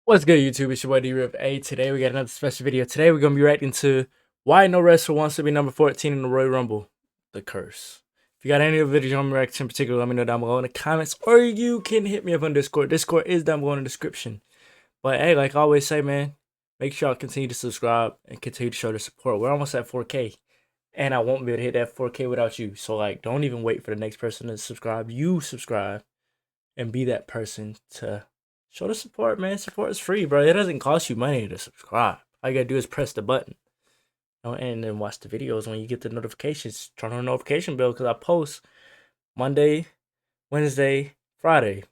What's good, YouTube? It's your boy D-Riv A. Today we got another special video. Today we're gonna be reacting to why no wrestler wants to be number 14 in the Royal Rumble. The curse. If you got any of the videos you want me to react to in particular, let me know down below in the comments, or you can hit me up on Discord. Discord is down below in the description. But hey, like I always say, man, make sure y'all continue to subscribe and continue to show the support. We're almost at 4K, and I won't be able to hit that 4K without you. So like, don't even wait for the next person to subscribe. You subscribe and be that person to show the support, man. Support is free, bro. It doesn't cost you money to subscribe. All you gotta do is press the button, and then watch the videos when you get the notifications. Turn on the notification bell because I post Monday, Wednesday, Friday.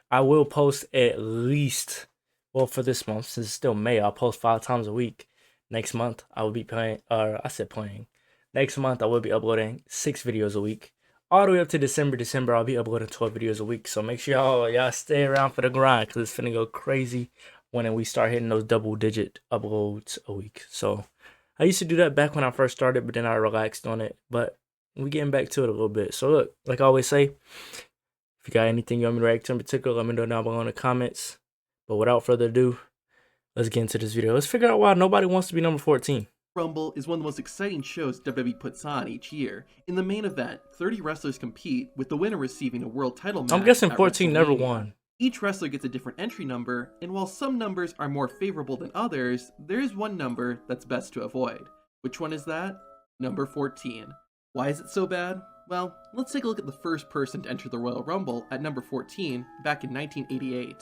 I will post at least, well, for this month, since it's still May, I'll post 5 times a week. Next month, I will be playing, or I said playing. Next month, I will be uploading 6 videos a week. All the way up to December, I'll be uploading 12 videos a week. So make sure y'all stay around for the grind because it's finna go crazy when we start hitting those double-digit uploads a week. So I used to do that back when I first started, but then I relaxed on it. But we getting back to it a little bit. So look, like I always say, if you got anything you want me to react to in particular, let me know down below in the comments. But without further ado, let's get into this video. Let's figure out why nobody wants to be number 14. Rumble is one of the most exciting shows WWE puts on each year. In the main event, 30 wrestlers compete, with the winner receiving a world title match. I'm guessing at 14 never WrestleMania. won. Each wrestler gets a different entry number, and while some numbers are more favorable than others, there is one number that's best to avoid. Which one is that? Number 14. Why is it so bad? Well, let's take a look at the first person to enter the Royal Rumble at number 14 back in 1988.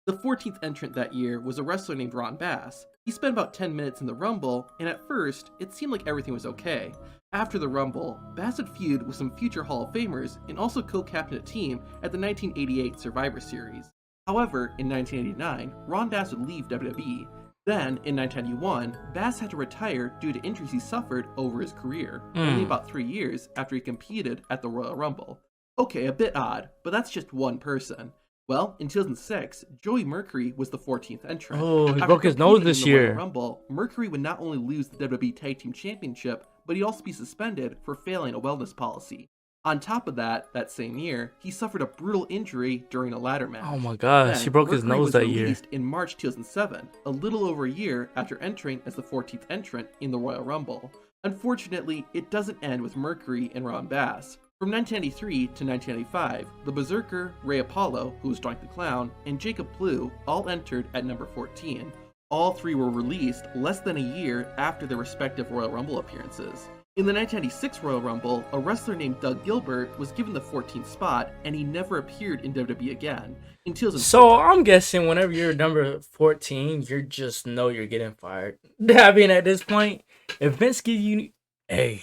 The 14th entrant that year was a wrestler named Ron Bass. He spent about 10 minutes in the Rumble, and at first, it seemed like everything was okay. After the Rumble, Bass would feud with some future Hall of Famers and also co-captain a team at the 1988 Survivor Series. However, in 1989, Ron Bass would leave WWE. Then, in 1991, Bass had to retire due to injuries he suffered over his career, only about 3 years after he competed at the Royal Rumble. Okay, a bit odd, but that's just one person. Well, in 2006, Joey Mercury was the 14th entrant. Oh, he After broke his nose competing this in the Royal year. Rumble, Mercury would not only lose the WWE Tag Team Championship, but he'd also be suspended for failing a wellness policy. On top of that, that same year, he suffered a brutal injury during a ladder match. Oh my gosh, he Then, broke his Mercury nose was that year. released in March 2007, a little over a year after entering as the 14th entrant in the Royal Rumble. Unfortunately, it doesn't end with Mercury and Ron Bass. From 1993 to 1995, the Berserker, Ray Apollo, who was Doink the Clown, and Jacob Blue all entered at number 14. All three were released less than a year after their respective Royal Rumble appearances. In the 1996 Royal Rumble, a wrestler named Doug Gilbert was given the 14th spot, and he never appeared in WWE again. In 2004, So I'm guessing whenever you're number 14, you just know you're getting fired. I mean, at this point, if Vince gives you, hey,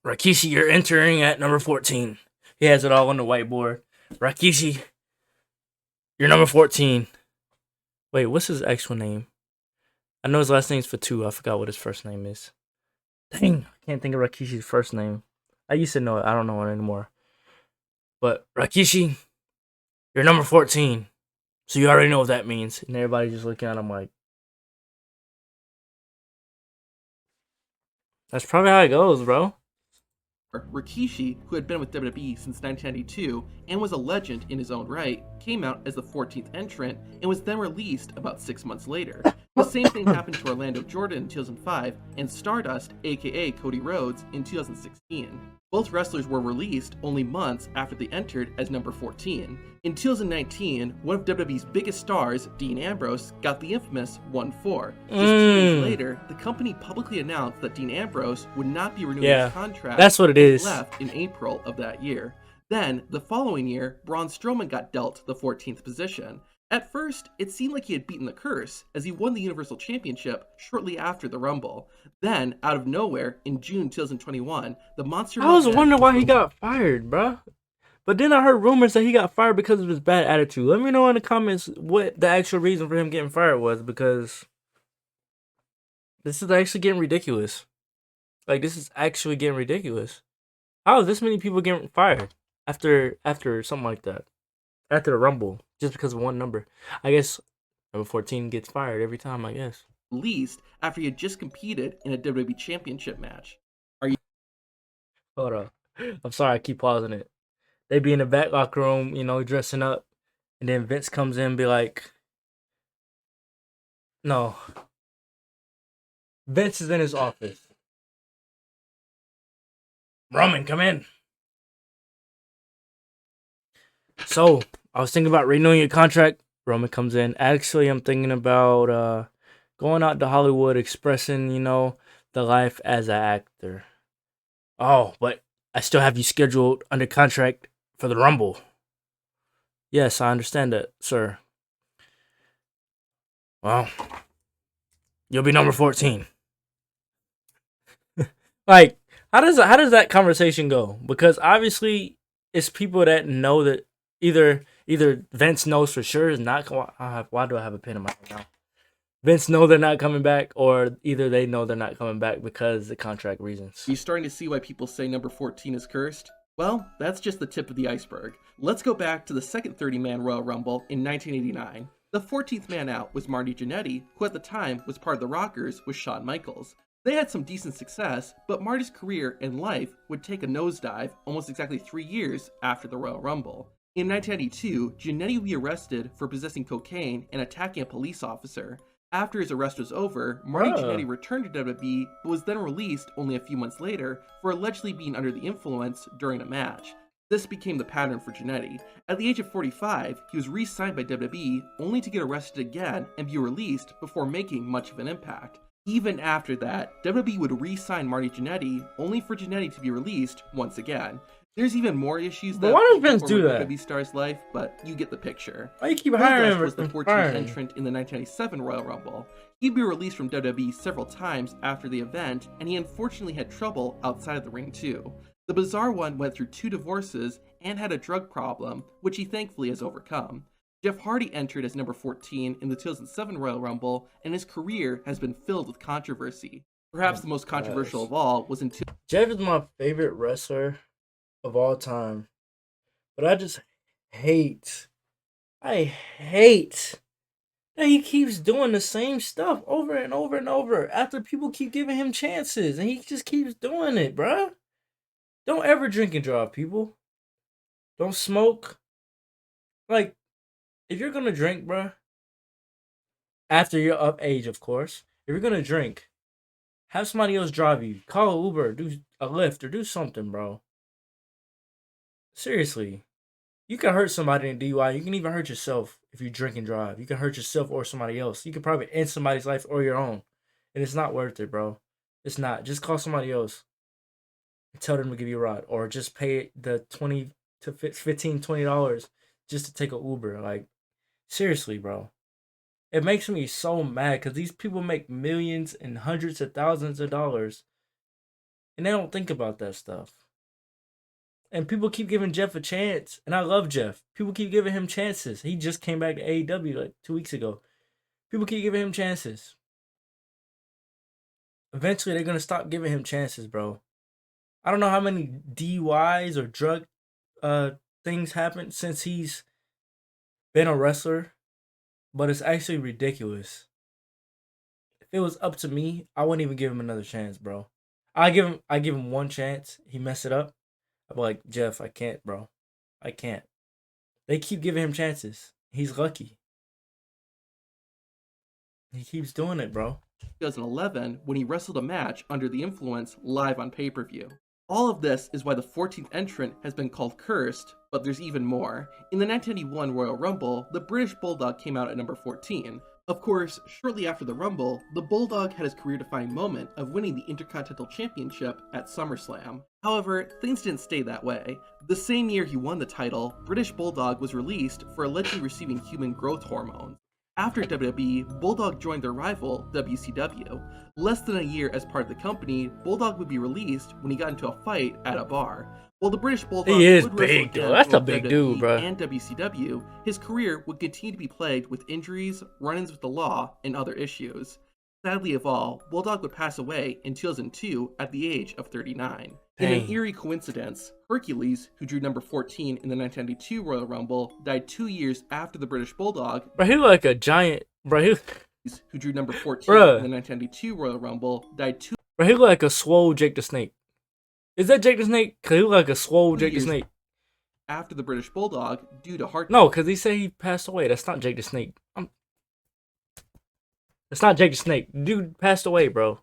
Rikishi, you're entering at number 14. He has it all on the whiteboard. Rikishi, you're number 14. Wait, what's his actual name? I know his last name's Fatu. I forgot what his first name is. Dang, I can't think of Rikishi's first name. I used to know it. I don't know it anymore. But Rikishi, you're number 14. So you already know what that means. And everybody just looking at him like, that's probably how it goes, bro. Rikishi, who had been with WWE since 1992 and was a legend in his own right, came out as the 14th entrant and was then released about 6 months later. The same thing happened to Orlando Jordan in 2005 and Stardust, aka Cody Rhodes, in 2016. Both wrestlers were released only months after they entered as number 14. In 2019, one of WWE's biggest stars, Dean Ambrose, got the infamous 1-4. Just 2 days later, the company publicly announced that Dean Ambrose would not be renewing his contract. That's what it is. Left in April of that year. Then, the following year, Braun Strowman got dealt the 14th position. At first, it seemed like he had beaten the curse, as he won the Universal Championship shortly after the Rumble. Then, out of nowhere, in June 2021, the Monster I was wondering why he got fired, bro. But then I heard rumors that he got fired because of his bad attitude. Let me know in the comments what the actual reason for him getting fired was, because this is actually getting ridiculous. Like, this is actually getting ridiculous. How is this many people getting fired after something like that? After the Rumble, just because of one number. I guess number 14 gets fired every time, I guess. Released after he had just competed in a WWE Championship match. Are you? Hold up. I'm sorry, I keep pausing it. They be in the back locker room, you know, dressing up. and then Vince comes in and be like, no. Vince is in his office. Roman, come in. So, I was thinking about renewing your contract. Roman comes in. Actually, I'm thinking about going out to Hollywood, expressing, the life as an actor. Oh, but I still have you scheduled under contract for the Rumble. Yes, I understand that, sir. Well, you'll be number 14. Like, how does that conversation go? Because obviously, it's people that know that either Vince knows for sure is not. Why do I have a pin in my hand now? Vince know they're not coming back, or either they know they're not coming back because the contract reasons. Are you starting to see why people say number 14 is cursed? Well, that's just the tip of the iceberg. Let's go back to the second 30-man Royal Rumble in 1989. The 14th man out was Marty Jannetty, who at the time was part of the Rockers with Shawn Michaels. They had some decent success, but Marty's career and life would take a nosedive almost exactly 3 years after the Royal Rumble. In 1992, Jannetty would be arrested for possessing cocaine and attacking a police officer. After his arrest was over, Marty Jannetty returned to WWE, but was then released only a few months later for allegedly being under the influence during a match. This became the pattern for Jannetty. At the age of 45, he was re-signed by WWE only to get arrested again and be released before making much of an impact. Even after that, WWE would re-sign Marty Jannetty only for Jannetty to be released once again. There's even more issues that why does Vince do that? WWE star's life, but you get the picture. Why you keep hiring him? was the 14th entrant in the 1997 Royal Rumble. He'd be released from WWE several times after the event, and he unfortunately had trouble outside of the ring too. The bizarre one went through 2 divorces and had a drug problem, which he thankfully has overcome. Jeff Hardy entered as number 14 in the 2007 Royal Rumble, and his career has been filled with controversy. Perhaps the most controversial of all was in Jeff is my favorite wrestler of all time, but I hate that he keeps doing the same stuff over and over and over after people keep giving him chances, and he just keeps doing it, bruh. Don't ever drink and drive, people. Don't smoke. Like, if you're gonna drink, bruh, after you're of age, of course, if you're gonna drink, have somebody else drive you. Call an Uber, do a Lyft, or do something, bro. Seriously. You can hurt somebody in DUI. You can even hurt yourself if you drink and drive. You can hurt yourself or somebody else. You can probably end somebody's life or your own. And it's not worth it, bro. It's not. Just call somebody else and tell them to give you a ride. Or just pay the $20 to $15, $20 just to take an Uber. Like, seriously, bro. It makes me so mad because these people make millions and hundreds of thousands of dollars. And they don't think about that stuff. And people keep giving Jeff a chance. And I love Jeff. People keep giving him chances. He just came back to AEW like 2 weeks ago. People keep giving him chances. Eventually, they're going to stop giving him chances, bro. I don't know how many DUIs or drug things happened since he's been a wrestler. But it's actually ridiculous. If it was up to me, I wouldn't even give him another chance, bro. I give him one chance. He mess it up. I'd be like, Jeff, I can't, bro. I can't. They keep giving him chances. He's lucky. He keeps doing it, bro. 2011, when he wrestled a match under the influence live on pay-per-view. All of this is why the 14th entrant has been called cursed, but there's even more. In the 1981 Royal Rumble, the British Bulldog came out at number 14. Of course, shortly after the Rumble, the Bulldog had his career-defining moment of winning the Intercontinental Championship at SummerSlam. However, things didn't stay that way. The same year he won the title, British Bulldog was released for allegedly receiving human growth hormones. After WWE, Bulldog joined their rival, WCW. Less than a year as part of the company, Bulldog would be released when he got into a fight at a bar. While the British Bulldog he is would big, wrestle though. That's a both big WWE dude, bro. And WCW, his career would continue to be plagued with injuries, run-ins with the law, and other issues. Sadly of all, Bulldog would pass away in 2002 at the age of 39. In an eerie coincidence, Hercules, who drew number 14 in the 1992 Royal Rumble, died 2 years after the British Bulldog. Bro, he look like a giant. Bro, who drew number 14 in the 1992 Royal Rumble, died 2 Bro, he look like a swole Jake the Snake. Is that Jake the Snake? Cause he look like a swole Jake the Snake. after the British Bulldog due to heart. No, because he said he passed away. That's not Jake the Snake. That's not Jake the Snake. Dude passed away, bro.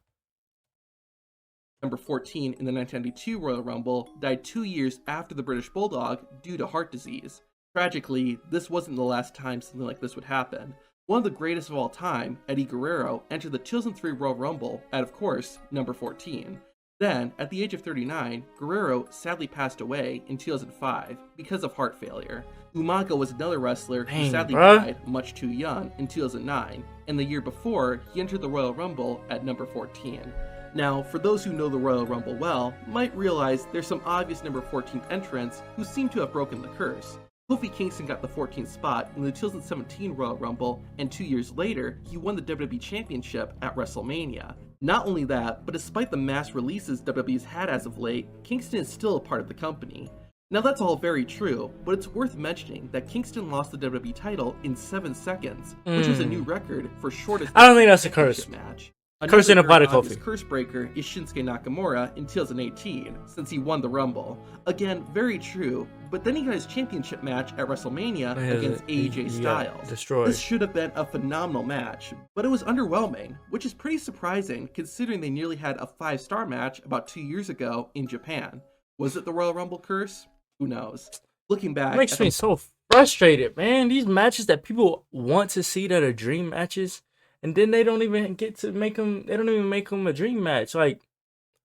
Number 14 in the 1992 Royal Rumble died 2 years after the British Bulldog due to heart disease. Tragically, this wasn't the last time something like this would happen. One of the greatest of all time, Eddie Guerrero, entered the 2003 Royal Rumble at, of course, number 14. Then, at the age of 39, Guerrero sadly passed away in 2005 because of heart failure. Umaga was another wrestler who sadly died much too young in 2009, and the year before, he entered the Royal Rumble at number 14. Now, for those who know the Royal Rumble well, might realize there's some obvious number 14 entrants who seem to have broken the curse. Kofi Kingston got the 14th spot in the 2017 Royal Rumble, and 2 years later, he won the WWE Championship at WrestleMania. Not only that, but despite the mass releases WWE's had as of late, Kingston is still a part of the company. Now that's all very true, but it's worth mentioning that Kingston lost the WWE title in 7 seconds, which was a new record for shortest I don't think that's a curse match. Curse in a pot of coffee. Curse breaker is Shinsuke Nakamura in 2018, since he won the Rumble. Again, very true, but then he got his championship match at WrestleMania against AJ Styles. Destroyed. This should have been a phenomenal match, but it was underwhelming, which is pretty surprising considering they nearly had a 5-star match about 2 years ago in Japan. Was it the Royal Rumble curse? Who knows? Looking back, It makes me so frustrated, man. These matches that people want to see that are dream matches, and then they don't even get to make them. They don't even make them a dream match. Like,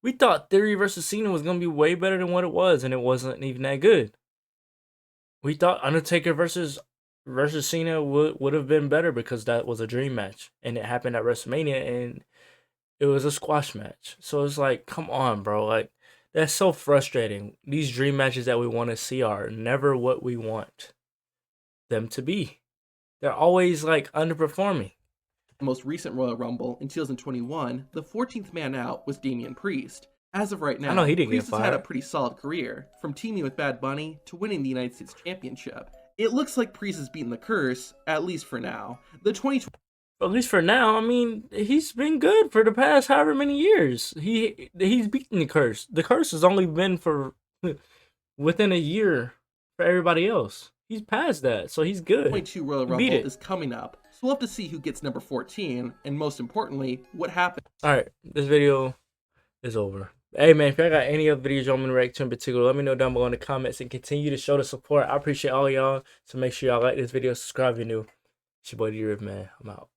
we thought Theory versus Cena was gonna be way better than what it was, and it wasn't even that good. We thought Undertaker versus Cena would have been better because that was a dream match, and it happened at WrestleMania, and it was a squash match. So it's like, come on, bro. Like, that's so frustrating. These dream matches that we want to see are never what we want them to be. They're always like underperforming. Most recent Royal Rumble in 2021, the 14th man out was Damian Priest. As of right now, I know he didn't Priest get has had a fired. pretty solid career, from teaming with Bad Bunny to winning the United States Championship. It looks like Priest has beaten the curse, at least for now. The 2020 At least for now, I mean, he's been good for the past however many years. He's beaten the curse. The curse has only been for within a year for everybody else. He's past that, so he's good. 2022 Royal He Rumble beat it. is coming up, so we'll have to see who gets number 14, and most importantly, what happens. Alright, this video is over. Hey man, if y'all got any other videos you want me to react to in particular, let me know down below in the comments and continue to show the support. I appreciate all y'all. So make sure y'all like this video, subscribe if you're new. It's your boy D-Riv, man. I'm out.